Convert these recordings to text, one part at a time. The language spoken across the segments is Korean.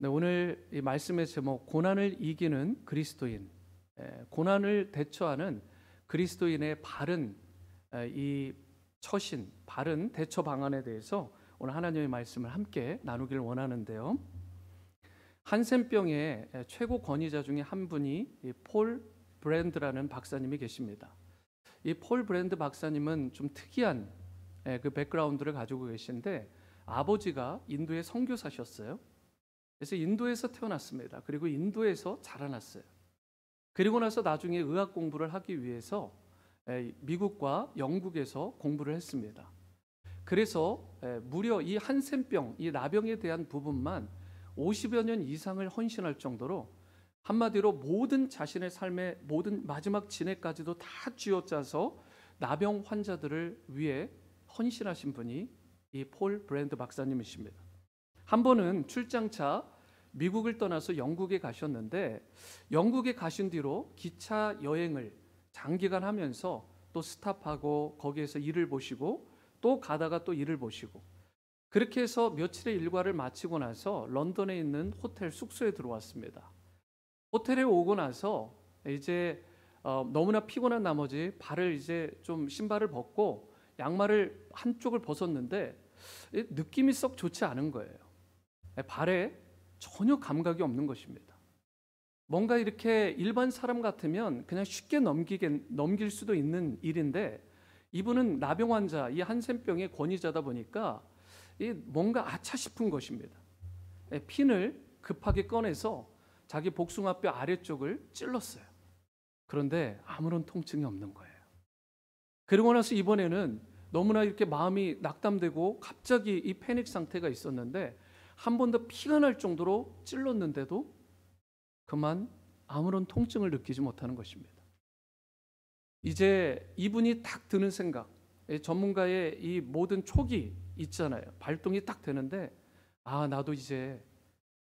네, 오늘 이 말씀의 제목 고난을 이기는 그리스도인, 고난을 대처하는 그리스도인의 바른 이 처신, 바른 대처 방안에 대해서 오늘 하나님의 말씀을 함께 나누기를 원하는데요. 한센병의 최고 권위자 중에 한 분이 폴 브랜드라는 박사님이 계십니다. 이 폴 브랜드 박사님은 좀 특이한 그 백그라운드를 가지고 계신데 아버지가 인도의 선교사셨어요. 그래서 인도에서 태어났습니다. 그리고 인도에서 자라났어요. 그리고 나서 나중에 의학 공부를 하기 위해서 미국과 영국에서 공부를 했습니다. 그래서 무려 이 한센병, 이 나병에 대한 부분만 50여 년 이상을 헌신할 정도로 한마디로 모든 자신의 삶의 모든 마지막 진해까지도 다 쥐어짜서 나병 환자들을 위해 헌신하신 분이 이 폴 브랜드 박사님이십니다. 한 번은 출장차 미국을 떠나서 영국에 가셨는데 영국에 가신 뒤로 기차 여행을 장기간 하면서 또 스탑하고 거기에서 일을 보시고 또 가다가 또 일을 보시고 그렇게 해서 며칠의 일과를 마치고 나서 런던에 있는 호텔 숙소에 들어왔습니다. 호텔에 오고 나서 이제 너무나 피곤한 나머지 발을 이제 좀 신발을 벗고 양말을 한쪽을 벗었는데 느낌이 썩 좋지 않은 거예요. 발에 전혀 감각이 없는 것입니다. 뭔가 이렇게 일반 사람 같으면 그냥 쉽게 넘길 수도 있는 일인데 이분은 나병 환자, 이 한센병의 권위자다 보니까 뭔가 아차 싶은 것입니다. 핀을 급하게 꺼내서 자기 복숭아뼈 아래쪽을 찔렀어요. 그런데 아무런 통증이 없는 거예요. 그러고 나서 이번에는 너무나 이렇게 마음이 낙담되고 갑자기 이 패닉 상태가 있었는데 한 번 더 피가 날 정도로 찔렀는데도 그만 아무런 통증을 느끼지 못하는 것입니다. 이제 이분이 딱 드는 생각, 전문가의 이 모든 촉이 있잖아요. 발동이 딱 되는데 나도 이제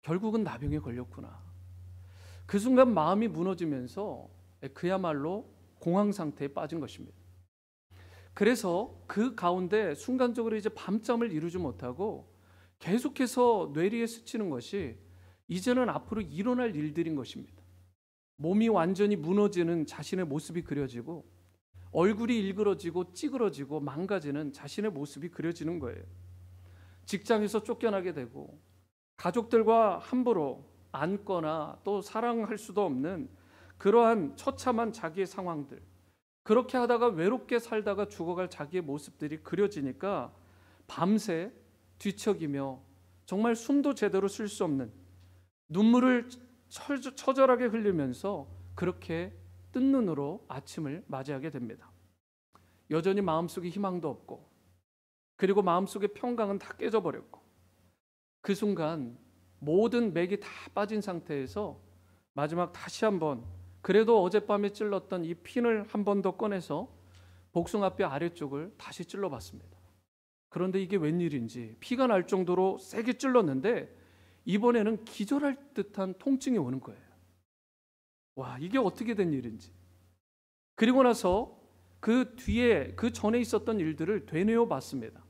결국은 나병에 걸렸구나. 그 순간 마음이 무너지면서 그야말로 공황 상태에 빠진 것입니다. 그래서 그 가운데 순간적으로 이제 밤잠을 이루지 못하고 계속해서 뇌리에 스치는 것이 이제는 앞으로 일어날 일들인 것입니다. 몸이 완전히 무너지는 자신의 모습이 그려지고 얼굴이 일그러지고 찌그러지고 망가지는 자신의 모습이 그려지는 거예요. 직장에서 쫓겨나게 되고 가족들과 함부로 안거나 또 사랑할 수도 없는 그러한 처참한 자기의 상황들, 그렇게 하다가 외롭게 살다가 죽어갈 자기의 모습들이 그려지니까 밤새 뒤척이며 정말 숨도 제대로 쉴 수 없는 눈물을 처절하게 흘리면서 그렇게 뜬 눈으로 아침을 맞이하게 됩니다. 여전히 마음속에 희망도 없고 그리고 마음속의 평강은 다 깨져버렸고 그 순간 모든 맥이 다 빠진 상태에서 마지막 다시 한번 그래도 어젯밤에 찔렀던 이 핀을 한 번 더 꺼내서 복숭아뼈 아래쪽을 다시 찔러봤습니다. 그런데 이게 웬일인지 피가 날 정도로 세게 찔렀는데 이번에는 기절할 듯한 통증이 오는 거예요. 와, 이게 어떻게 된 일인지. 그리고 나서 그 뒤에 그 전에 있었던 일들을 되뇌어 봤습니다.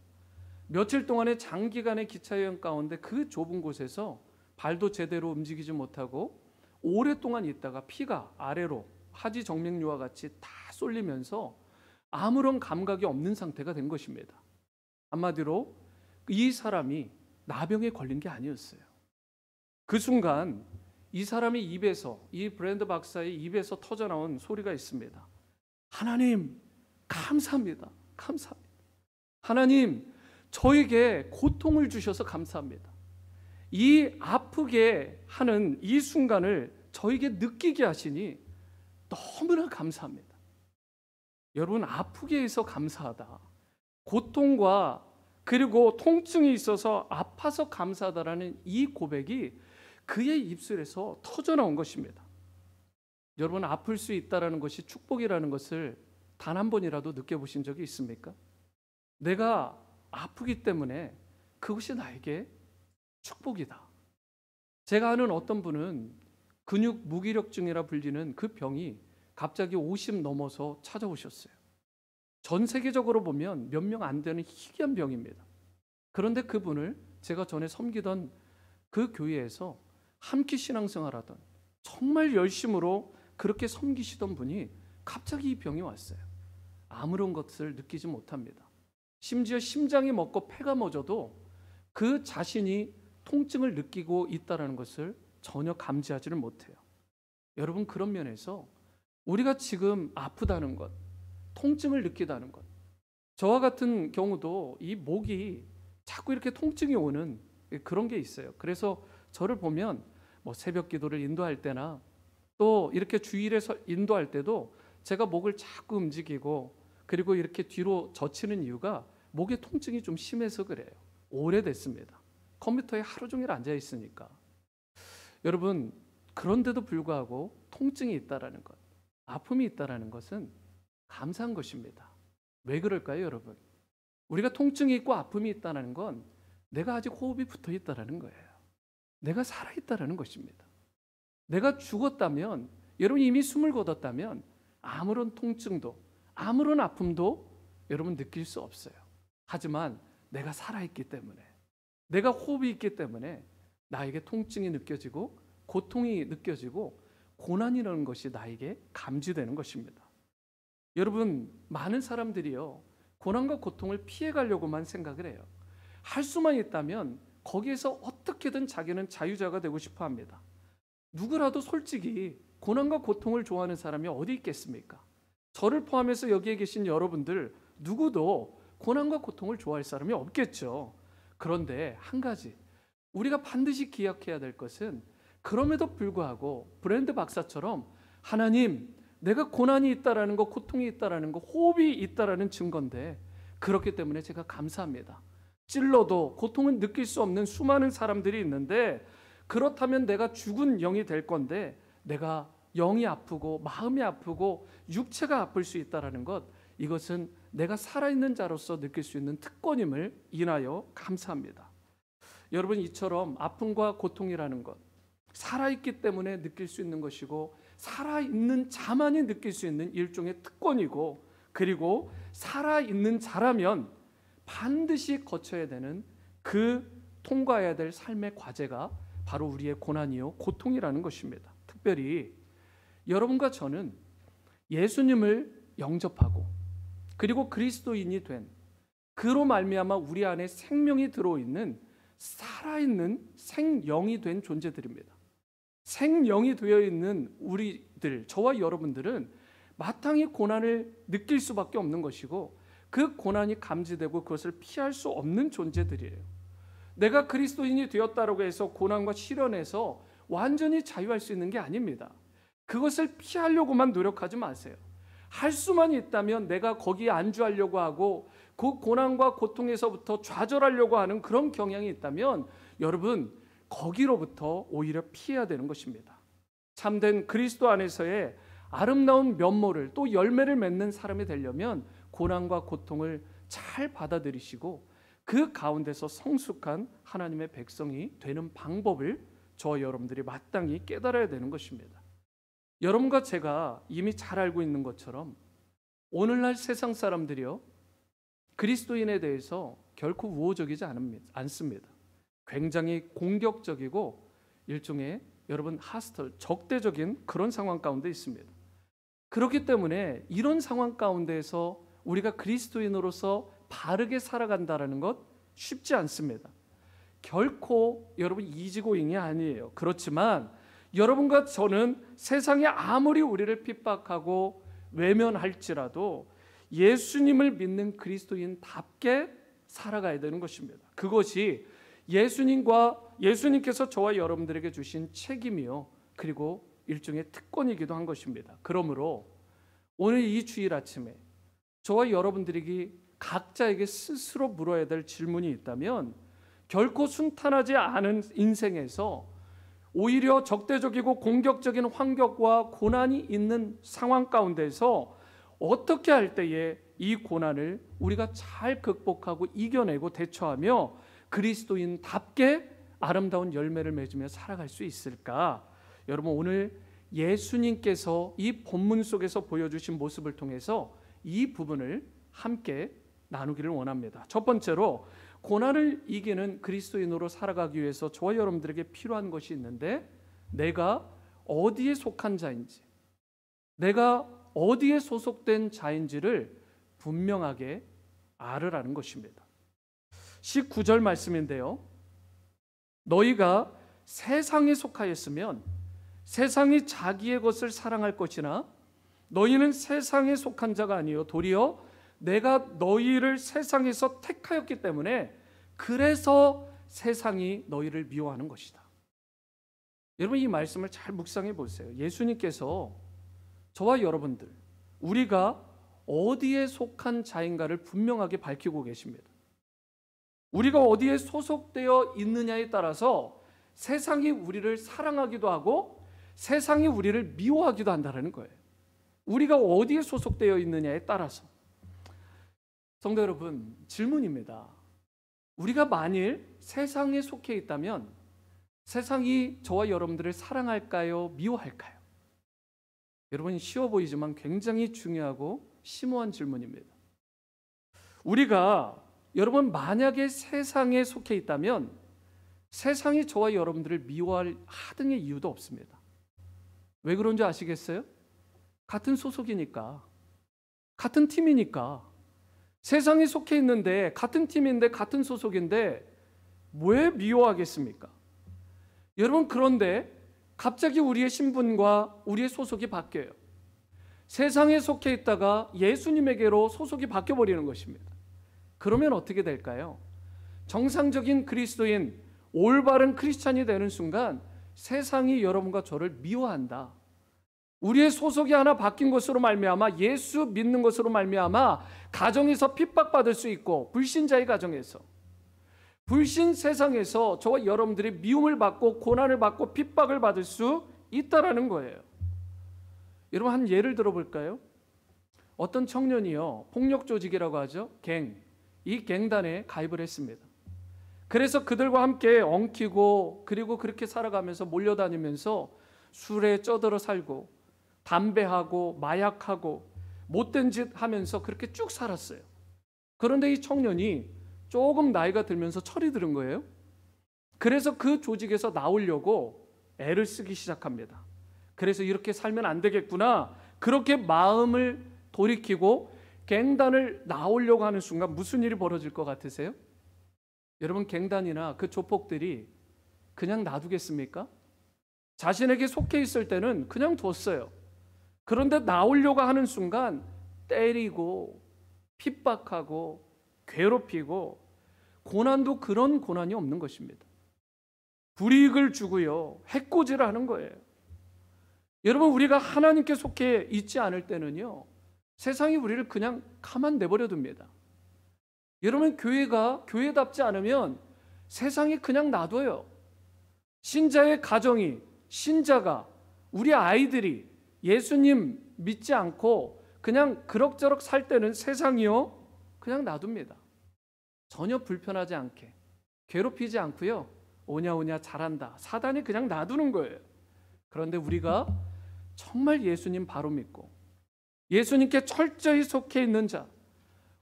며칠 동안의 장기간의 기차 여행 가운데 그 좁은 곳에서 발도 제대로 움직이지 못하고 오랫동안 있다가 피가 아래로 하지 정맥류와 같이 다 쏠리면서 아무런 감각이 없는 상태가 된 것입니다. 한마디로 이 사람이 나병에 걸린 게 아니었어요. 그 순간 이 사람의 입에서, 이 브랜드 박사의 입에서 터져나온 소리가 있습니다. 하나님, 감사합니다. 감사합니다. 하나님, 저에게 고통을 주셔서 감사합니다. 이 아프게 하는 이 순간을 저에게 느끼게 하시니 너무나 감사합니다. 여러분, 아프게 해서 감사하다. 고통과 그리고 통증이 있어서 아파서 감사하다라는 이 고백이 그의 입술에서 터져나온 것입니다. 여러분, 아플 수 있다는 것이 축복이라는 것을 단 한 번이라도 느껴보신 적이 있습니까? 내가 아프기 때문에 그것이 나에게 축복이다. 제가 아는 어떤 분은 근육 무기력증이라 불리는 그 병이 갑자기 50 넘어서 찾아오셨어요. 전 세계적으로 보면 몇 명 안 되는 희귀한 병입니다. 그런데 그분을 제가 전에 섬기던 그 교회에서 함께 신앙생활하던 정말 열심으로 그렇게 섬기시던 분이 갑자기 이 병이 왔어요. 아무런 것을 느끼지 못합니다. 심지어 심장이 멎고 폐가 멎어도 그 자신이 통증을 느끼고 있다는 것을 전혀 감지하지를 못해요. 여러분, 그런 면에서 우리가 지금 아프다는 것, 통증을 느끼다는 것, 저와 같은 경우도 이 목이 자꾸 이렇게 통증이 오는 그런 게 있어요. 그래서 저를 보면 뭐 새벽 기도를 인도할 때나 또 이렇게 주일에서 인도할 때도 제가 목을 자꾸 움직이고 그리고 이렇게 뒤로 젖히는 이유가 목의 통증이 좀 심해서 그래요. 오래됐습니다. 컴퓨터에 하루 종일 앉아 있으니까. 여러분, 그런데도 불구하고 통증이 있다라는 것, 아픔이 있다라는 것은 감사한 것입니다. 왜 그럴까요, 여러분? 우리가 통증이 있고 아픔이 있다는 건 내가 아직 호흡이 붙어 있다라는 거예요. 내가 살아 있다라는 것입니다. 내가 죽었다면, 여러분 이미 숨을 거뒀다면 아무런 통증도 아무런 아픔도 여러분 느낄 수 없어요. 하지만 내가 살아있기 때문에, 내가 호흡이 있기 때문에 나에게 통증이 느껴지고 고통이 느껴지고 고난이라는 것이 나에게 감지되는 것입니다. 여러분, 많은 사람들이요, 고난과 고통을 피해가려고만 생각을 해요. 할 수만 있다면 거기에서 어떻게든 자기는 자유자가 되고 싶어 합니다. 누구라도 솔직히 고난과 고통을 좋아하는 사람이 어디 있겠습니까? 저를 포함해서 여기에 계신 여러분들 누구도 고난과 고통을 좋아할 사람이 없겠죠. 그런데 한 가지 우리가 반드시 기억해야 될 것은, 그럼에도 불구하고 브랜드 박사처럼 하나님, 내가 고난이 있다라는 거, 고통이 있다라는 거, 호흡이 있다라는 증거인데 그렇기 때문에 제가 감사합니다. 찔러도 고통을 느낄 수 없는 수많은 사람들이 있는데, 그렇다면 내가 죽은 영이 될 건데 내가 영이 아프고 마음이 아프고 육체가 아플 수 있다라는 것, 이것은 내가 살아있는 자로서 느낄 수 있는 특권임을 인하여 감사합니다. 여러분, 이처럼 아픔과 고통이라는 것, 살아있기 때문에 느낄 수 있는 것이고 살아있는 자만이 느낄 수 있는 일종의 특권이고, 그리고 살아있는 자라면 반드시 거쳐야 되는 그 통과해야 될 삶의 과제가 바로 우리의 고난이요 고통이라는 것입니다. 특별히 여러분과 저는 예수님을 영접하고 그리고 그리스도인이 된, 그로 말미암아 우리 안에 생명이 들어있는 살아있는 생영이 된 존재들입니다. 생영이 되어 있는 우리들, 저와 여러분들은 마땅히 고난을 느낄 수밖에 없는 것이고 그 고난이 감지되고 그것을 피할 수 없는 존재들이에요. 내가 그리스도인이 되었다고 해서 고난과 시련에서 완전히 자유할 수 있는 게 아닙니다. 그것을 피하려고만 노력하지 마세요. 할 수만 있다면 내가 거기에 안주하려고 하고 그 고난과 고통에서부터 좌절하려고 하는 그런 경향이 있다면 여러분, 거기로부터 오히려 피해야 되는 것입니다. 참된 그리스도 안에서의 아름다운 면모를, 또 열매를 맺는 사람이 되려면 고난과 고통을 잘 받아들이시고 그 가운데서 성숙한 하나님의 백성이 되는 방법을 저와 여러분들이 마땅히 깨달아야 되는 것입니다. 여러분과 제가 이미 잘 알고 있는 것처럼 오늘날 세상 사람들이요, 그리스도인에 대해서 결코 우호적이지 않습니다. 굉장히 공격적이고 일종의 여러분 하스털, 적대적인 그런 상황 가운데 있습니다. 그렇기 때문에 이런 상황 가운데에서 우리가 그리스도인으로서 바르게 살아간다는 것 쉽지 않습니다. 결코 여러분 이지고잉이 아니에요. 그렇지만 여러분과 저는 세상이 아무리 우리를 핍박하고 외면할지라도 예수님을 믿는 그리스도인답게 살아가야 되는 것입니다. 그것이 예수님께서 저와 여러분들에게 주신 책임이요, 그리고 일종의 특권이기도 한 것입니다. 그러므로 오늘 이 주일 아침에 저와 여러분들에게 각자에게 스스로 물어야 될 질문이 있다면, 결코 순탄하지 않은 인생에서 오히려 적대적이고 공격적인 환경과 고난이 있는 상황 가운데서 어떻게 할 때에 이 고난을 우리가 잘 극복하고 이겨내고 대처하며 그리스도인답게 아름다운 열매를 맺으며 살아갈 수 있을까? 여러분, 오늘 예수님께서 이 본문 속에서 보여주신 모습을 통해서 이 부분을 함께 나누기를 원합니다. 첫 번째로, 고난을 이기는 그리스도인으로 살아가기 위해서 저와 여러분들에게 필요한 것이 있는데, 내가 어디에 속한 자인지, 내가 어디에 소속된 자인지를 분명하게 알으라는 것입니다. 19절 말씀인데요, 너희가 세상에 속하였으면 세상이 자기의 것을 사랑할 것이나 너희는 세상에 속한 자가 아니요 도리어 내가 너희를 세상에서 택하였기 때문에 그래서 세상이 너희를 미워하는 것이다. 여러분, 이 말씀을 잘 묵상해 보세요. 예수님께서 저와 여러분들, 우리가 어디에 속한 자인가를 분명하게 밝히고 계십니다. 우리가 어디에 소속되어 있느냐에 따라서 세상이 우리를 사랑하기도 하고 세상이 우리를 미워하기도 한다는 거예요. 우리가 어디에 소속되어 있느냐에 따라서. 성도 여러분, 질문입니다. 우리가 만일 세상에 속해 있다면 세상이 저와 여러분들을 사랑할까요? 미워할까요? 여러분, 쉬워 보이지만 굉장히 중요하고 심오한 질문입니다. 우리가, 여러분, 만약에 세상에 속해 있다면 세상이 저와 여러분들을 미워할 하등의 이유도 없습니다. 왜 그런지 아시겠어요? 같은 소속이니까, 같은 팀이니까. 세상에 속해 있는데, 같은 팀인데 같은 소속인데 왜 미워하겠습니까? 여러분, 그런데 갑자기 우리의 신분과 우리의 소속이 바뀌어요. 세상에 속해 있다가 예수님에게로 소속이 바뀌어버리는 것입니다. 그러면 어떻게 될까요? 정상적인 그리스도인, 올바른 크리스찬이 되는 순간 세상이 여러분과 저를 미워한다. 우리의 소속이 하나 바뀐 것으로 말미암아, 예수 믿는 것으로 말미암아 가정에서 핍박받을 수 있고, 불신자의 가정에서, 불신 세상에서 저와 여러분들이 미움을 받고 고난을 받고 핍박을 받을 수 있다라는 거예요. 여러분, 한 예를 들어볼까요? 어떤 청년이요, 폭력 조직이라고 하죠, 이 갱단에 가입을 했습니다. 그래서 그들과 함께 엉키고, 그리고 그렇게 살아가면서 몰려다니면서 술에 쩌들어 살고 담배하고 마약하고 못된 짓 하면서 그렇게 쭉 살았어요. 그런데 이 청년이 조금 나이가 들면서 철이 들은 거예요. 그래서 그 조직에서 나오려고 애를 쓰기 시작합니다. 그래서 이렇게 살면 안 되겠구나, 그렇게 마음을 돌이키고 갱단을 나오려고 하는 순간 무슨 일이 벌어질 것 같으세요? 여러분, 갱단이나 그 조폭들이 그냥 놔두겠습니까? 자신에게 속해 있을 때는 그냥 뒀어요. 그런데 나오려고 하는 순간 때리고 핍박하고 괴롭히고, 고난도 그런 고난이 없는 것입니다. 불이익을 주고요, 해코지를 하는 거예요. 여러분, 우리가 하나님께 속해 있지 않을 때는요, 세상이 우리를 그냥 가만 내버려 둡니다. 여러분, 교회가 교회답지 않으면 세상이 그냥 놔둬요. 신자의 가정이, 신자가, 우리 아이들이 예수님 믿지 않고 그냥 그럭저럭 살 때는 세상이요, 그냥 놔둡니다. 전혀 불편하지 않게, 괴롭히지 않고요, 오냐오냐 잘한다, 사단이 그냥 놔두는 거예요. 그런데 우리가 정말 예수님 바로 믿고 예수님께 철저히 속해 있는 자,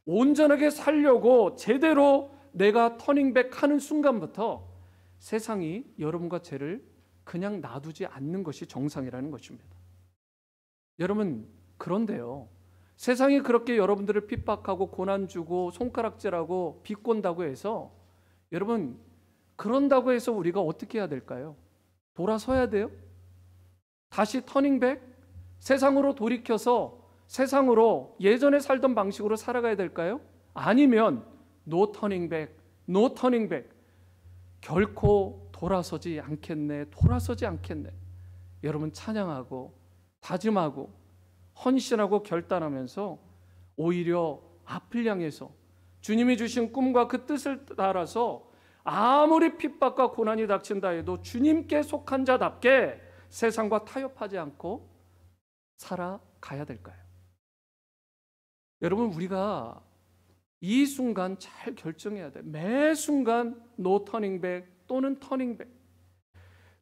온전하게 살려고 제대로 내가 터닝백 하는 순간부터 세상이 여러분과 저를 그냥 놔두지 않는 것이 정상이라는 것입니다. 여러분, 그런데요, 세상이 그렇게 여러분들을 핍박하고 고난 주고 손가락질하고 비꼰다고 해서, 여러분, 그런다고 해서 우리가 어떻게 해야 될까요? 돌아서야 돼요? 다시 터닝백? 세상으로 돌이켜서 세상으로 예전에 살던 방식으로 살아가야 될까요? 아니면 노 터닝백, 노 터닝백, 결코 돌아서지 않겠네, 돌아서지 않겠네. 여러분, 찬양하고 다짐하고 헌신하고 결단하면서 오히려 앞을 향해서 주님이 주신 꿈과 그 뜻을 따라서 아무리 핍박과 고난이 닥친다 해도 주님께 속한 자답게 세상과 타협하지 않고 살아가야 될까요? 여러분, 우리가 이 순간 잘 결정해야 돼요. 매 순간 노 터닝백 또는 터닝백.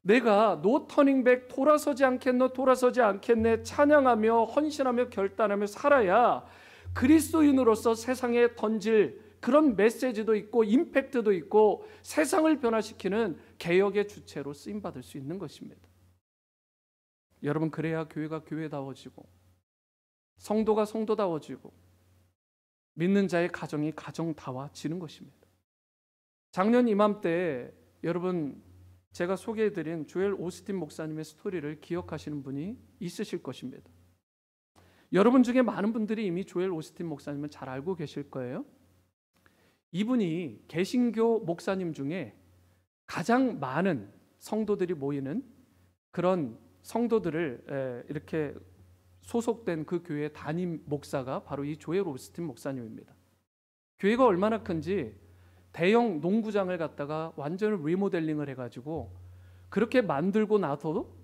내가 노 터닝백, 돌아서지 않겠노, 돌아서지 않겠네 찬양하며 헌신하며 결단하며 살아야 그리스도인으로서 세상에 던질 그런 메시지도 있고 임팩트도 있고 세상을 변화시키는 개혁의 주체로 쓰임받을 수 있는 것입니다. 여러분, 그래야 교회가 교회다워지고 성도가 성도다워지고 믿는 자의 가정이 가정다워지는 것입니다. 작년 이맘때 여러분, 제가 소개해드린 조엘 오스틴 목사님의 스토리를 기억하시는 분이 있으실 것입니다. 여러분 중에 많은 분들이 이미 조엘 오스틴 목사님을 잘 알고 계실 거예요. 이분이 개신교 목사님 중에 가장 많은 성도들이 모이는 그런 성도들을 이렇게 소속된 그 교회의 담임 목사가 바로 이 조엘 오스틴 목사님입니다. 교회가 얼마나 큰지 대형 농구장을 갖다가 완전 리모델링을 해가지고 그렇게 만들고 나서도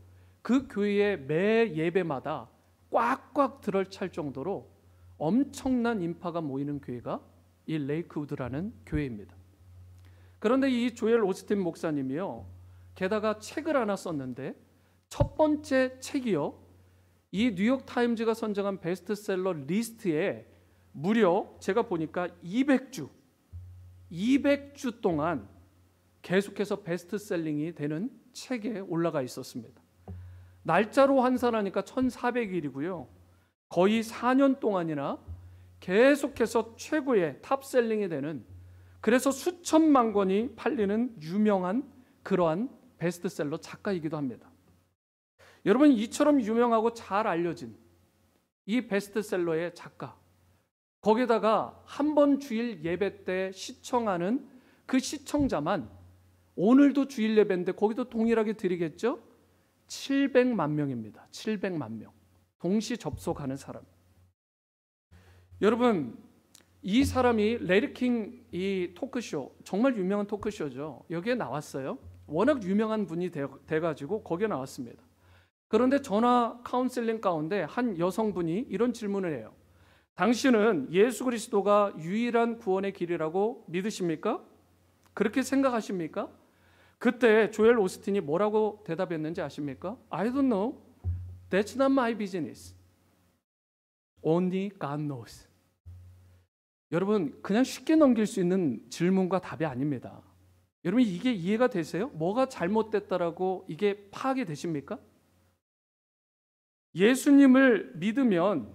그 교회의 매 예배마다 꽉꽉 들어찰 정도로 엄청난 인파가 모이는 교회가 이 레이크우드라는 교회입니다. 그런데 이 조엘 오스틴 목사님이요, 게다가 책을 하나 썼는데 첫 번째 책이요, 이 뉴욕 타임즈가 선정한 베스트셀러 리스트에 무려 제가 보니까 200주 동안 계속해서 베스트셀링이 되는 책에 올라가 있었습니다. 날짜로 환산하니까 1400일이고요. 거의 4년 동안이나 계속해서 최고의 탑셀링이 되는, 그래서 수천만 권이 팔리는 유명한 그러한 베스트셀러 작가이기도 합니다. 여러분, 이처럼 유명하고 잘 알려진 이 베스트셀러의 작가, 거기에다가 한 번 주일 예배 때 시청하는 그 시청자만 오늘도 주일 예배인데 거기도 동일하게 드리겠죠? 700만 명입니다. 700만 명. 동시 접속하는 사람. 여러분, 이 사람이 레리 킹 이 토크쇼, 정말 유명한 토크쇼죠. 여기에 나왔어요. 워낙 유명한 분이 돼가지고 거기에 나왔습니다. 그런데 전화 카운셀링 가운데 한 여성분이 이런 질문을 해요. 당신은 예수 그리스도가 유일한 구원의 길이라고 믿으십니까? 그렇게 생각하십니까? 그때 조엘 오스틴이 뭐라고 대답했는지 아십니까? I don't know. That's not my business. Only God knows. 여러분, 그냥 쉽게 넘길 수 있는 질문과 답이 아닙니다. 여러분, 이게 이해가 되세요? 뭐가 잘못됐다라고 이게 파악이 되십니까? 예수님을 믿으면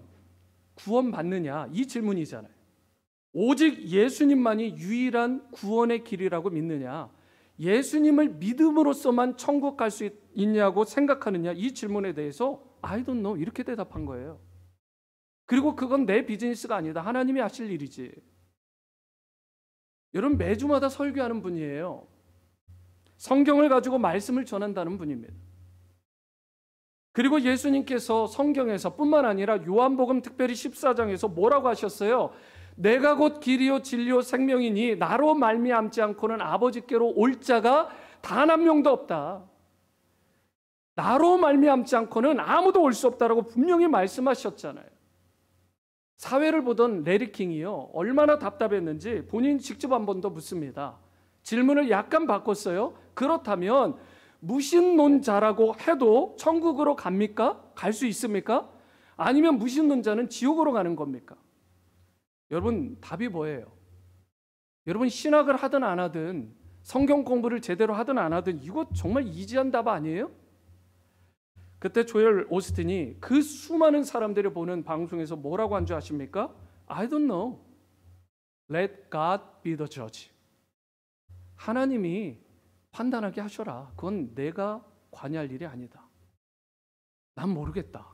구원받느냐, 이 질문이잖아요. 오직 예수님만이 유일한 구원의 길이라고 믿느냐, 예수님을 믿음으로써만 천국 갈 수 있냐고 생각하느냐, 이 질문에 대해서 I don't know 이렇게 대답한 거예요. 그리고 그건 내 비즈니스가 아니다. 하나님이 하실 일이지. 여러분, 매주마다 설교하는 분이에요. 성경을 가지고 말씀을 전한다는 분입니다. 그리고 예수님께서 성경에서 뿐만 아니라 요한복음 특별히 14장에서 뭐라고 하셨어요? 내가 곧 길이요 진리요 생명이니 나로 말미암지 않고는 아버지께로 올 자가 단 한 명도 없다. 나로 말미암지 않고는 아무도 올 수 없다라고 분명히 말씀하셨잖아요. 사회를 보던 레리 킹이요, 얼마나 답답했는지 본인 직접 한 번 더 묻습니다. 질문을 약간 바꿨어요. 그렇다면 무신론자라고 해도 천국으로 갑니까? 갈 수 있습니까? 아니면 무신론자는 지옥으로 가는 겁니까? 여러분, 답이 뭐예요? 여러분, 신학을 하든 안 하든 성경 공부를 제대로 하든 안 하든 이거 정말 이지한 답 아니에요? 그때 조엘 오스틴이 그 수많은 사람들이 보는 방송에서 뭐라고 한 줄 아십니까? I don't know. Let God be the judge. 하나님이 판단하게 하셔라. 그건 내가 관여할 일이 아니다. 난 모르겠다.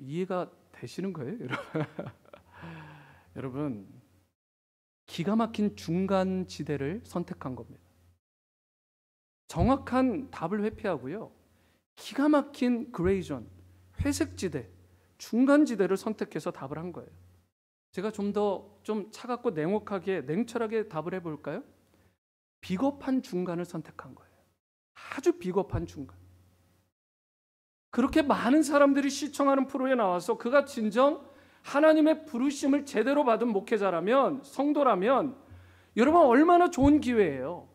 이해가 되시는 거예요, 여러분? 여러분, 기가 막힌 중간 지대를 선택한 겁니다. 정확한 답을 회피하고요, 기가 막힌 그레이존, 회색 지대, 중간 지대를 선택해서 답을 한 거예요. 제가 좀 더 차갑고 냉혹하게, 냉철하게 답을 해볼까요? 비겁한 중간을 선택한 거예요. 아주 비겁한 중간. 그렇게 많은 사람들이 시청하는 프로에 나와서 그가 진정 하나님의 부르심을 제대로 받은 목회자라면, 성도라면 여러분, 얼마나 좋은 기회예요.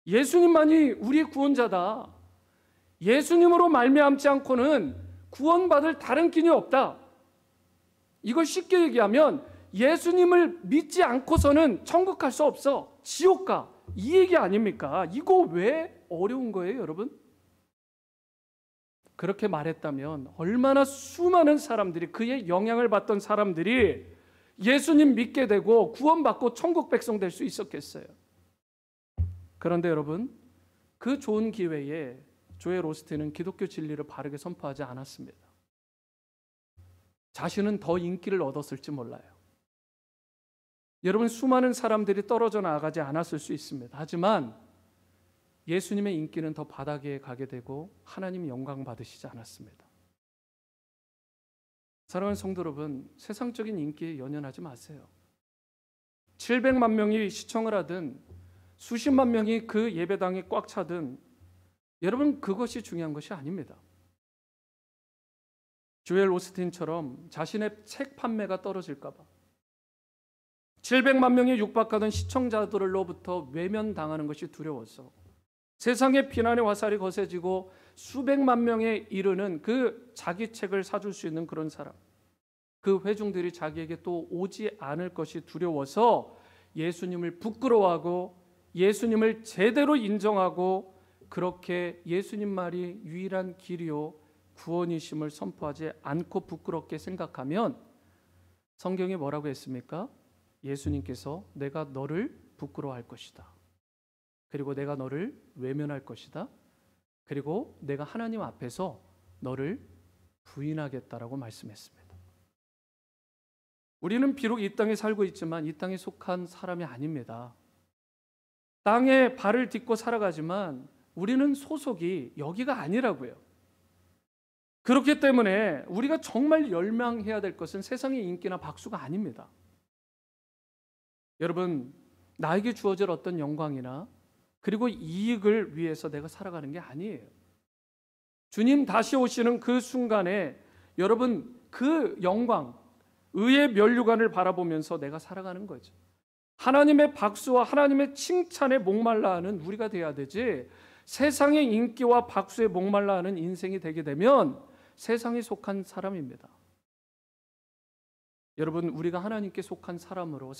예수님만이 우리의 구원자다. 예수님으로 말미암지 않고는 구원받을 다른 길이 없다. 이걸 쉽게 얘기하면 예수님을 믿지 않고서는 천국 갈 수 없어. 지옥 가. 이 얘기 아닙니까? 이거 왜 어려운 거예요, 여러분? 그렇게 말했다면 얼마나 수많은 사람들이, 그의 영향을 받던 사람들이 예수님 믿게 되고 구원받고 천국 백성 될 수 있었겠어요. 그런데 여러분, 그 좋은 기회에 조엘 오스틴은 기독교 진리를 바르게 선포하지 않았습니다. 자신은 더 인기를 얻었을지 몰라요. 여러분, 수많은 사람들이 떨어져 나가지 않았을 수 있습니다. 하지만 예수님의 인기는 더 바닥에 가게 되고 하나님 영광 받으시지 않았습니다. 사랑하는 성도 여러분, 세상적인 인기에 연연하지 마세요. 700만 명이 시청을 하든 수십만 명이 그 예배당에 꽉 차든 여러분, 그것이 중요한 것이 아닙니다. 조엘 오스틴처럼 자신의 책 판매가 떨어질까 봐 700만 명에 육박하던 시청자들로부터 외면당하는 것이 두려워서 세상의 비난의 화살이 거세지고 수백만 명에 이르는 그 자기 책을 사줄 수 있는 그런 사람, 그 회중들이 자기에게 또 오지 않을 것이 두려워서 예수님을 부끄러워하고 예수님을 제대로 인정하고 그렇게 예수님 말이 유일한 길이요 구원이심을 선포하지 않고 부끄럽게 생각하면 성경이 뭐라고 했습니까? 예수님께서 내가 너를 부끄러워할 것이다. 그리고 내가 너를 외면할 것이다. 그리고 내가 하나님 앞에서 너를 부인하겠다라고 말씀했습니다. 우리는 비록 이 땅에 살고 있지만 이 땅에 속한 사람이 아닙니다. 땅에 발을 딛고 살아가지만 우리는 소속이 여기가 아니라고요. 그렇기 때문에 우리가 정말 열망해야 될 것은 세상의 인기나 박수가 아닙니다. 여러분, 나에게 주어질 어떤 영광이나 그리고 이익을 위해서 내가 살아가는 게 아니에요. 주님 다시 오시는 그 순간에 여러분 그 영광, 의의 면류관을 바라보면서 내가 살아가는 거죠. 하나님의 박수와 하나님의 칭찬에 목말라 하는 우리가 돼야 되지, 세상의 인기와 박수에 목말라 하는 인생이 되게 되면 세상에 속한 사람입니다. 여러분, 우리가 하나님께 속한 사람으로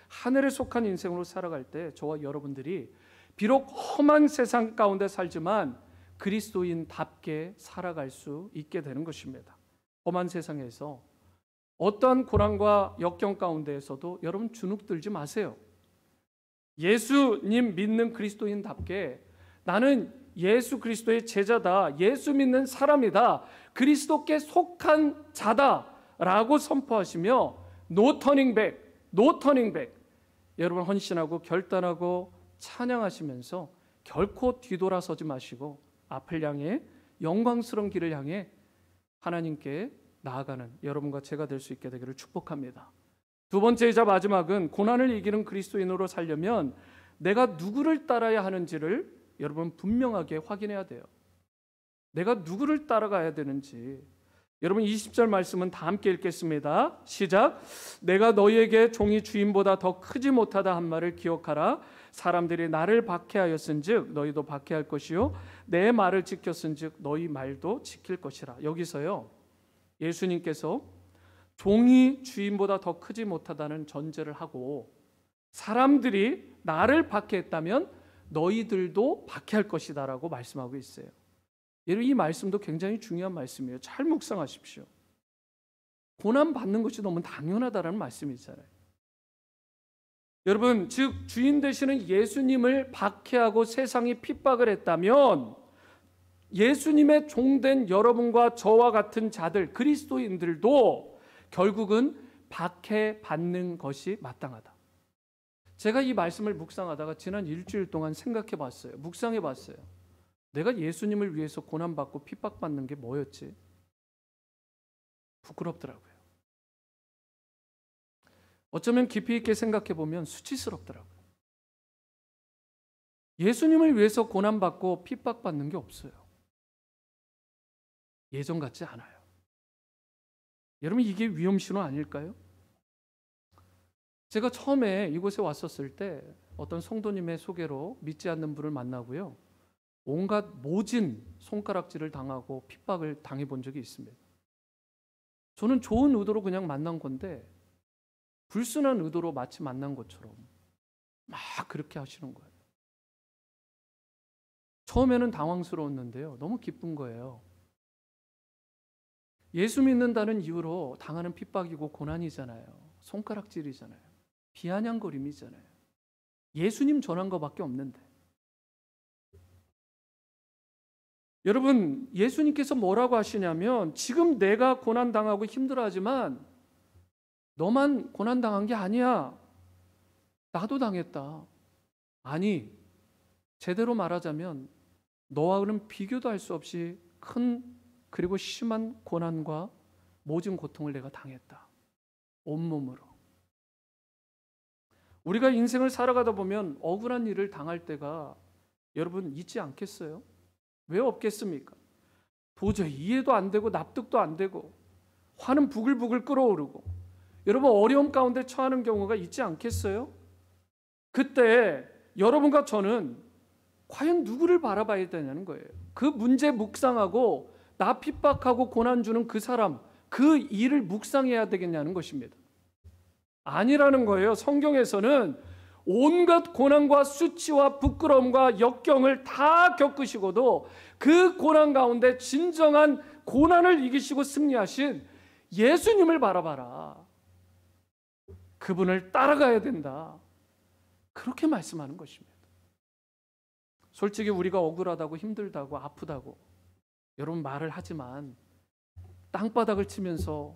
하늘에 속한 인생으로 살아갈 때 저와 여러분들이 비록 험한 세상 가운데 살지만 그리스도인답게 살아갈 수 있게 되는 것입니다. 험한 세상에서 어떠한 고난과 역경 가운데에서도 여러분 주눅들지 마세요. 예수님 믿는 그리스도인답게 나는 예수 그리스도의 제자다, 예수 믿는 사람이다, 그리스도께 속한 자다라고 선포하시며 No turning back, no turning back, 여러분 헌신하고 결단하고 찬양하시면서 결코 뒤돌아서지 마시고 앞을 향해 영광스러운 길을 향해 하나님께 나아가는 여러분과 제가 될 수 있게 되기를 축복합니다. 두 번째이자 마지막은 고난을 이기는 그리스도인으로 살려면 내가 누구를 따라야 하는지를 여러분 분명하게 확인해야 돼요. 내가 누구를 따라가야 되는지. 여러분 20절 말씀은 다 함께 읽겠습니다. 시작. 내가 너희에게 종이 주인보다 더 크지 못하다 한 말을 기억하라. 사람들이 나를 박해하였은즉 너희도 박해할 것이요 내 말을 지켰은즉 너희 말도 지킬 것이라. 여기서요 예수님께서 종이 주인보다 더 크지 못하다는 전제를 하고 사람들이 나를 박해했다면 너희들도 박해할 것이다 라고 말씀하고 있어요. 여러분 이 말씀도 굉장히 중요한 말씀이에요. 잘 묵상하십시오. 고난받는 것이 너무 당연하다라는 말씀이잖아요. 여러분, 즉 주인 되시는 예수님을 박해하고 세상이 핍박을 했다면 예수님의 종된 여러분과 저와 같은 자들, 그리스도인들도 결국은 박해받는 것이 마땅하다. 제가 이 말씀을 묵상하다가 지난 일주일 동안 생각해 봤어요. 묵상해 봤어요. 내가 예수님을 위해서 고난받고 핍박받는 게 뭐였지? 부끄럽더라고요. 어쩌면 깊이 있게 생각해 보면 수치스럽더라고요. 예수님을 위해서 고난받고 핍박받는 게 없어요. 예전 같지 않아요. 여러분 이게 위험신호 아닐까요? 제가 처음에 이곳에 왔었을 때 어떤 성도님의 소개로 믿지 않는 분을 만나고요. 온갖 모진 손가락질을 당하고 핍박을 당해본 적이 있습니다. 저는 좋은 의도로 그냥 만난 건데 불순한 의도로 마치 만난 것처럼 막 그렇게 하시는 거예요. 처음에는 당황스러웠는데요. 너무 기쁜 거예요. 예수 믿는다는 이유로 당하는 핍박이고 고난이잖아요. 손가락질이잖아요. 비아냥거림이잖아요. 예수님 전한 거밖에 없는데. 여러분, 예수님께서 뭐라고 하시냐면 지금 내가 고난당하고 힘들어하지만 너만 고난당한 게 아니야. 나도 당했다. 아니, 제대로 말하자면 너와는 비교도 할 수 없이 큰 그리고 심한 고난과 모진 고통을 내가 당했다. 온몸으로. 우리가 인생을 살아가다 보면 억울한 일을 당할 때가 여러분 있지 않겠어요? 왜 없겠습니까? 도저히 이해도 안 되고 납득도 안 되고 화는 부글부글 끓어오르고 여러분 어려움 가운데 처하는 경우가 있지 않겠어요? 그때 여러분과 저는 과연 누구를 바라봐야 되냐는 거예요. 그 문제 묵상하고 나 핍박하고 고난 주는 그 사람, 그 일을 묵상해야 되겠냐는 것입니다. 아니라는 거예요. 성경에서는 온갖 고난과 수치와 부끄러움과 역경을 다 겪으시고도 그 고난 가운데 진정한 고난을 이기시고 승리하신 예수님을 바라봐라. 그분을 따라가야 된다. 그렇게 말씀하는 것입니다. 솔직히 우리가 억울하다고 힘들다고 아프다고 여러분 말을 하지만 땅바닥을 치면서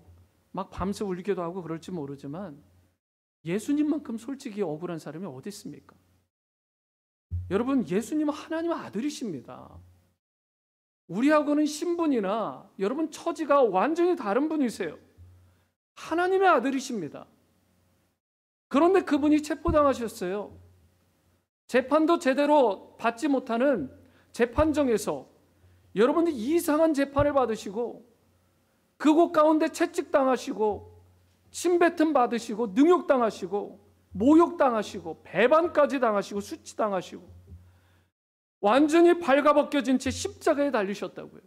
막 밤새 울기도 하고 그럴지 모르지만 예수님만큼 솔직히 억울한 사람이 어디 있습니까? 여러분, 예수님은 하나님의 아들이십니다. 우리하고는 신분이나 여러분 처지가 완전히 다른 분이세요. 하나님의 아들이십니다. 그런데 그분이 체포당하셨어요. 재판도 제대로 받지 못하는 재판정에서 여러분들이 이상한 재판을 받으시고 그곳 가운데 채찍당하시고 침뱉음 받으시고 능욕당하시고 모욕당하시고 배반까지 당하시고 수치당하시고 완전히 발가벗겨진 채 십자가에 달리셨다고요.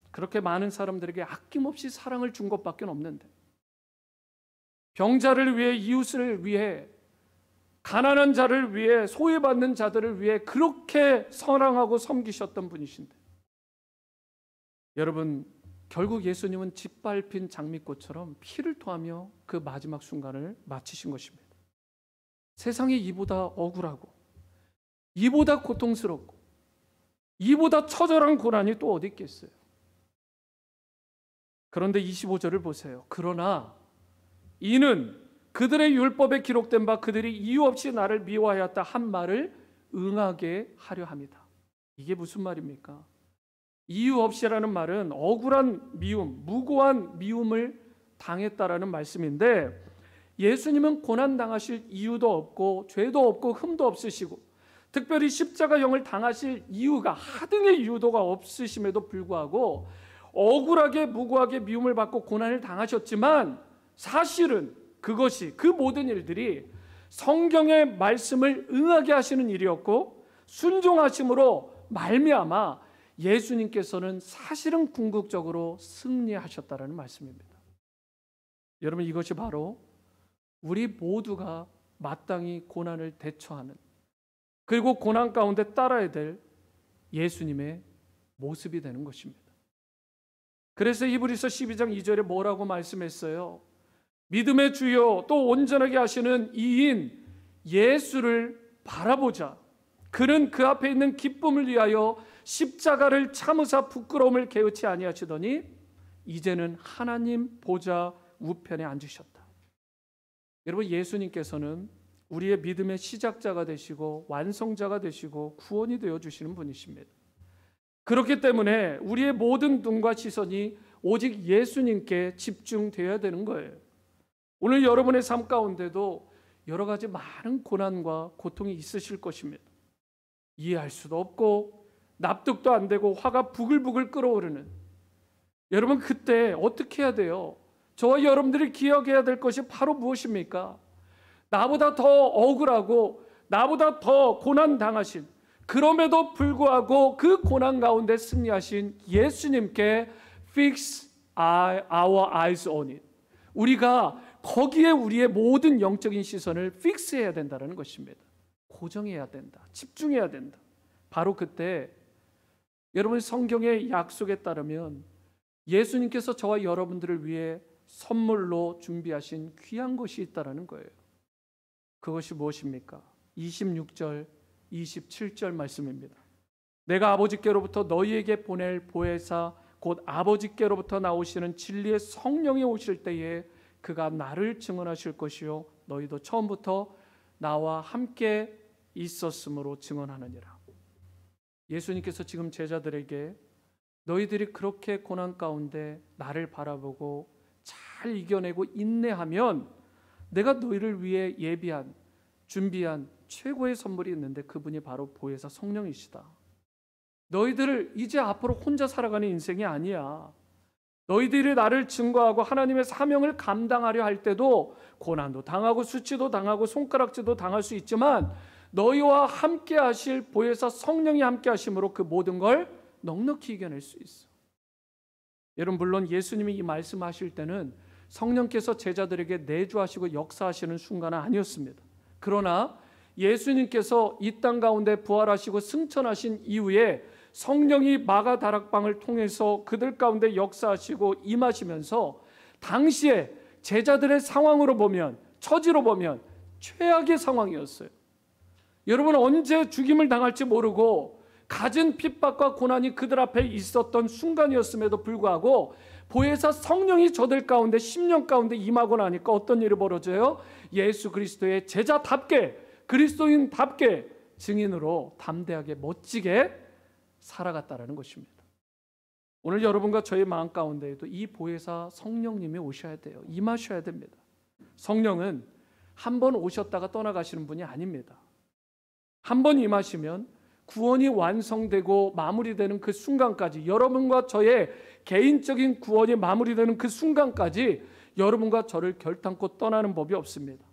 그렇게 많은 사람들에게 아낌없이 사랑을 준 것밖에 없는데 병자를 위해 이웃을 위해 가난한 자를 위해 소외받는 자들을 위해 그렇게 사랑하고 섬기셨던 분이신데 여러분 결국 예수님은 짓밟힌 장미꽃처럼 피를 토하며 그 마지막 순간을 마치신 것입니다. 세상에 이보다 억울하고 이보다 고통스럽고 이보다 처절한 고난이 또 어디 있겠어요? 그런데 25절을 보세요. 그러나 이는 그들의 율법에 기록된 바 그들이 이유 없이 나를 미워하였다 한 말을 응하게 하려 함이다. 이게 무슨 말입니까? 이유 없이라는 말은 억울한 미움, 무고한 미움을 당했다라는 말씀인데 예수님은 고난당하실 이유도 없고 죄도 없고 흠도 없으시고 특별히 십자가형을 당하실 이유가 하등의 이유도가 없으심에도 불구하고 억울하게 무고하게 미움을 받고 고난을 당하셨지만 사실은 그것이 그 모든 일들이 성경의 말씀을 응하게 하시는 일이었고 순종하심으로 말미암아 예수님께서는 사실은 궁극적으로 승리하셨다라는 말씀입니다. 여러분 이것이 바로 우리 모두가 마땅히 고난을 대처하는 그리고 고난 가운데 따라야 될 예수님의 모습이 되는 것입니다. 그래서 히브리서 12장 2절에 뭐라고 말씀했어요? 믿음의 주요 또 온전하게 하시는 이인 예수를 바라보자. 그는 그 앞에 있는 기쁨을 위하여 십자가를 참으사 부끄러움을 개의치 아니하시더니 이제는 하나님 보좌 우편에 앉으셨다. 여러분 예수님께서는 우리의 믿음의 시작자가 되시고 완성자가 되시고 구원이 되어주시는 분이십니다. 그렇기 때문에 우리의 모든 눈과 시선이 오직 예수님께 집중되어야 되는 거예요. 오늘 여러분의 삶 가운데도 여러 가지 많은 고난과 고통이 있으실 것입니다. 이해할 수도 없고 납득도 안 되고 화가 부글부글 끓어오르는 여러분 그때 어떻게 해야 돼요? 저와 여러분들이 기억해야 될 것이 바로 무엇입니까? 나보다 더 억울하고 나보다 더 고난 당하신 그럼에도 불구하고 그 고난 가운데 승리하신 예수님께 fix our eyes on it. 우리가 거기에 우리의 모든 영적인 시선을 픽스해야 된다는 것입니다. 고정해야 된다. 집중해야 된다. 바로 그때 여러분 성경의 약속에 따르면 예수님께서 저와 여러분들을 위해 선물로 준비하신 귀한 것이 있다라는 거예요. 그것이 무엇입니까? 26절, 27절 말씀입니다. 내가 아버지께로부터 너희에게 보낼 보혜사 곧 아버지께로부터 나오시는 진리의 성령이 오실 때에 그가 나를 증언하실 것이요 너희도 처음부터 나와 함께 있었으므로 증언하느니라. 예수님께서 지금 제자들에게 너희들이 그렇게 고난 가운데 나를 바라보고 잘 이겨내고 인내하면 내가 너희를 위해 예비한 준비한 최고의 선물이 있는데 그분이 바로 보혜사 성령이시다. 너희들을 이제 앞으로 혼자 살아가는 인생이 아니야. 너희들이 나를 증거하고 하나님의 사명을 감당하려 할 때도 고난도 당하고 수치도 당하고 손가락질도 당할 수 있지만 너희와 함께 하실 보혜사 성령이 함께 하심으로 그 모든 걸 넉넉히 이겨낼 수 있어. 여러분 물론 예수님이 이 말씀하실 때는 성령께서 제자들에게 내주하시고 역사하시는 순간은 아니었습니다. 그러나 예수님께서 이 땅 가운데 부활하시고 승천하신 이후에 성령이 마가 다락방을 통해서 그들 가운데 역사하시고 임하시면서 당시에 제자들의 상황으로 보면 처지로 보면 최악의 상황이었어요. 여러분 언제 죽임을 당할지 모르고 갖은 핍박과 고난이 그들 앞에 있었던 순간이었음에도 불구하고 보혜사 성령이 저들 가운데 10년 가운데 임하고 나니까 어떤 일이 벌어져요? 예수 그리스도의 제자답게 그리스도인답게 증인으로 담대하게 멋지게 살아갔다라는 것입니다. 오늘 여러분과 저의 마음 가운데에도 이 보혜사 성령님이 오셔야 돼요. 임하셔야 됩니다. 성령은 한 번 오셨다가 떠나가시는 분이 아닙니다. 한 번 임하시면 구원이 완성되고 마무리되는 그 순간까지 여러분과 저의 개인적인 구원이 마무리되는 그 순간까지 여러분과 저를 결단코 떠나는 법이 없습니다.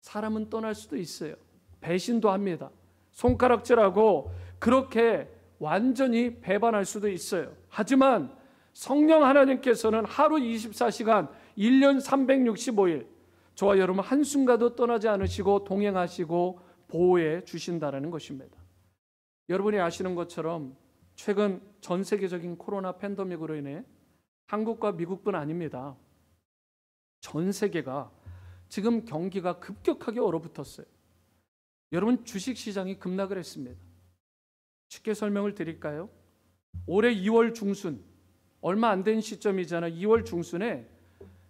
사람은 떠날 수도 있어요. 배신도 합니다. 손가락질하고 그렇게 완전히 배반할 수도 있어요. 하지만 성령 하나님께서는 하루 24시간 1년 365일 저와 여러분 한순간도 떠나지 않으시고 동행하시고 보호해 주신다는 것입니다. 여러분이 아시는 것처럼 최근 전 세계적인 코로나 팬데믹으로 인해 한국과 미국뿐 아닙니다. 전 세계가 지금 경기가 급격하게 얼어붙었어요. 여러분 주식시장이 급락을 했습니다. 쉽게 설명을 드릴까요? 올해 2월 중순 얼마 안 된 시점이잖아요. 2월 중순에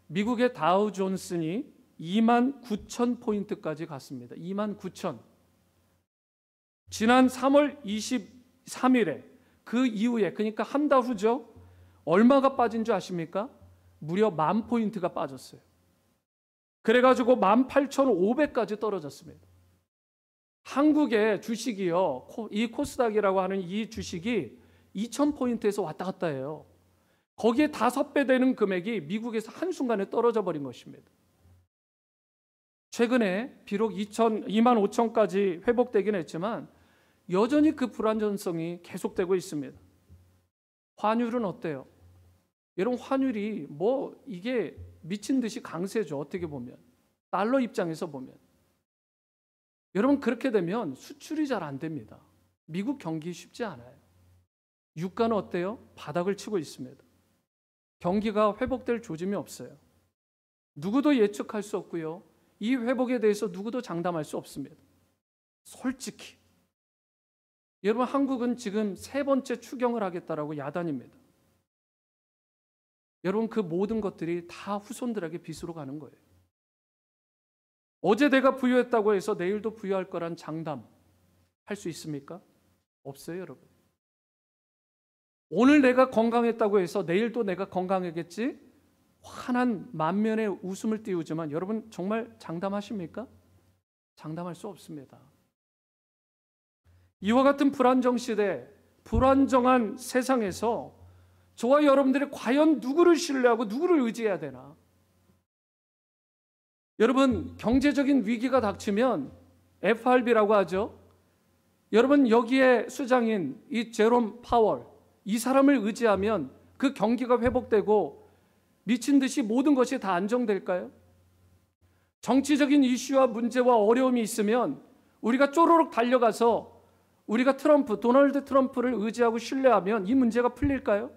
미국의 다우존슨이 29,000포인트까지 갔습니다. 29,000. 지난 3월 23일에 그 이후에 그러니까 한 달 후죠. 얼마가 빠진 줄 아십니까? 무려 10,000포인트가 빠졌어요. 그래가지고 18,500까지 떨어졌습니다. 한국의 주식이요. 이 코스닥이라고 하는 이 주식이 2,000포인트에서 왔다 갔다 해요. 거기에 5배 되는 금액이 미국에서 한순간에 떨어져 버린 것입니다. 최근에 비록 25,000까지 회복되긴 했지만 여전히 그 불안정성이 계속되고 있습니다. 환율은 어때요? 여러분 환율이 이게 미친 듯이 강세죠. 어떻게 보면 달러 입장에서 보면 여러분 그렇게 되면 수출이 잘 안 됩니다. 미국 경기 쉽지 않아요. 유가는 어때요? 바닥을 치고 있습니다. 경기가 회복될 조짐이 없어요. 누구도 예측할 수 없고요. 이 회복에 대해서 누구도 장담할 수 없습니다. 솔직히 여러분 한국은 지금 3번째 추경을 하겠다라고 야단입니다. 여러분 그 모든 것들이 다 후손들에게 빚으로 가는 거예요. 어제 내가 부유했다고 해서 내일도 부유할 거란 장담 할 수 있습니까? 없어요, 여러분. 오늘 내가 건강했다고 해서 내일도 내가 건강하겠지? 환한 만면에 웃음을 띄우지만 여러분 정말 장담하십니까? 장담할 수 없습니다. 이와 같은 불안정 시대, 불안정한 세상에서 저와 여러분들이 과연 누구를 신뢰하고 누구를 의지해야 되나? 여러분 경제적인 위기가 닥치면 FRB라고 하죠. 여러분 여기에 수장인 이 제롬 파월 이 사람을 의지하면 그 경기가 회복되고 미친 듯이 모든 것이 다 안정될까요? 정치적인 이슈와 문제와 어려움이 있으면 우리가 쪼르륵 달려가서 우리가 도널드 트럼프를 의지하고 신뢰하면 이 문제가 풀릴까요?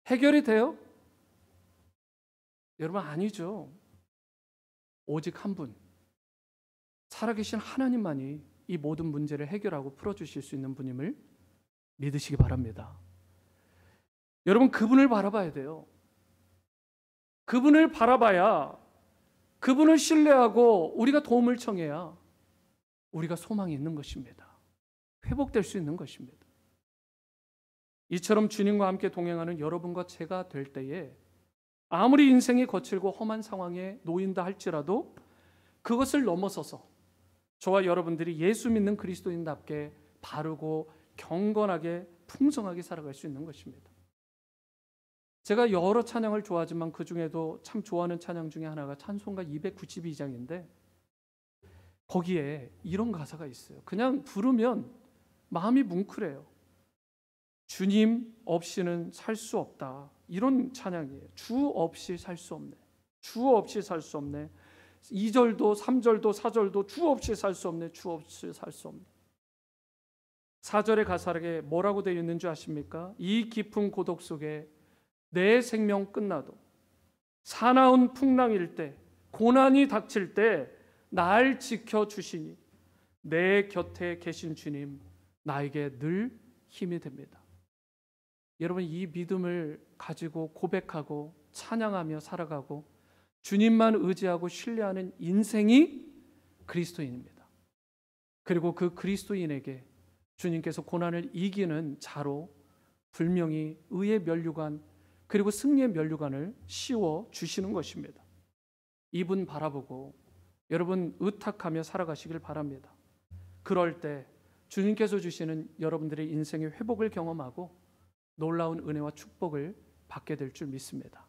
해결이 돼요? 여러분, 아니죠. 오직 한 분, 살아계신 하나님만이 이 모든 문제를 해결하고 풀어주실 수 있는 분임을 믿으시기 바랍니다. 여러분, 그분을 바라봐야 돼요. 그분을 바라봐야, 그분을 신뢰하고 우리가 도움을 청해야 우리가 소망이 있는 것입니다. 회복될 수 있는 것입니다. 이처럼 주님과 함께 동행하는 여러분과 제가 될 때에 아무리 인생이 거칠고 험한 상황에 놓인다 할지라도 그것을 넘어서서 저와 여러분들이 예수 믿는 그리스도인답게 바르고 경건하게 풍성하게 살아갈 수 있는 것입니다. 제가 여러 찬양을 좋아하지만 그 중에도 참 좋아하는 찬양 중에 하나가 찬송가 292장인데 거기에 이런 가사가 있어요. 그냥 부르면 마음이 뭉클해요. 주님 없이는 살 수 없다. 이런 찬양이에요. 주 없이 살 수 없네. 주 없이 살 수 없네. 2절도 3절도 4절도 주 없이 살 수 없네. 주 없이 살 수 없네. 4절의 가사에 뭐라고 되어 있는 줄 아십니까? 이 깊은 고독 속에 내 생명 끝나도 사나운 풍랑일 때 고난이 닥칠 때 날 지켜주시니 내 곁에 계신 주님 나에게 늘 힘이 됩니다. 여러분, 이 믿음을 가지고 고백하고 찬양하며 살아가고 주님만 의지하고 신뢰하는 인생이 그리스도인입니다. 그리고 그 그리스도인에게 주님께서 고난을 이기는 자로 분명히 의의 면류관 그리고 승리의 면류관을 씌워 주시는 것입니다. 이분 바라보고 여러분 의탁하며 살아가시길 바랍니다. 그럴 때 주님께서 주시는 여러분들의 인생의 회복을 경험하고 놀라운 은혜와 축복을 받게 될 줄 믿습니다.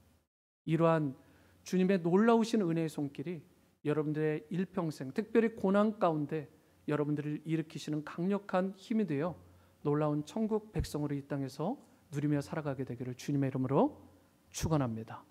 이러한 주님의 놀라우신 은혜의 손길이 여러분들의 일평생, 특별히 고난 가운데 여러분들을 일으키시는 강력한 힘이 되어 놀라운 천국 백성으로 이 땅에서 누리며 살아가게 되기를 주님의 이름으로 축원합니다.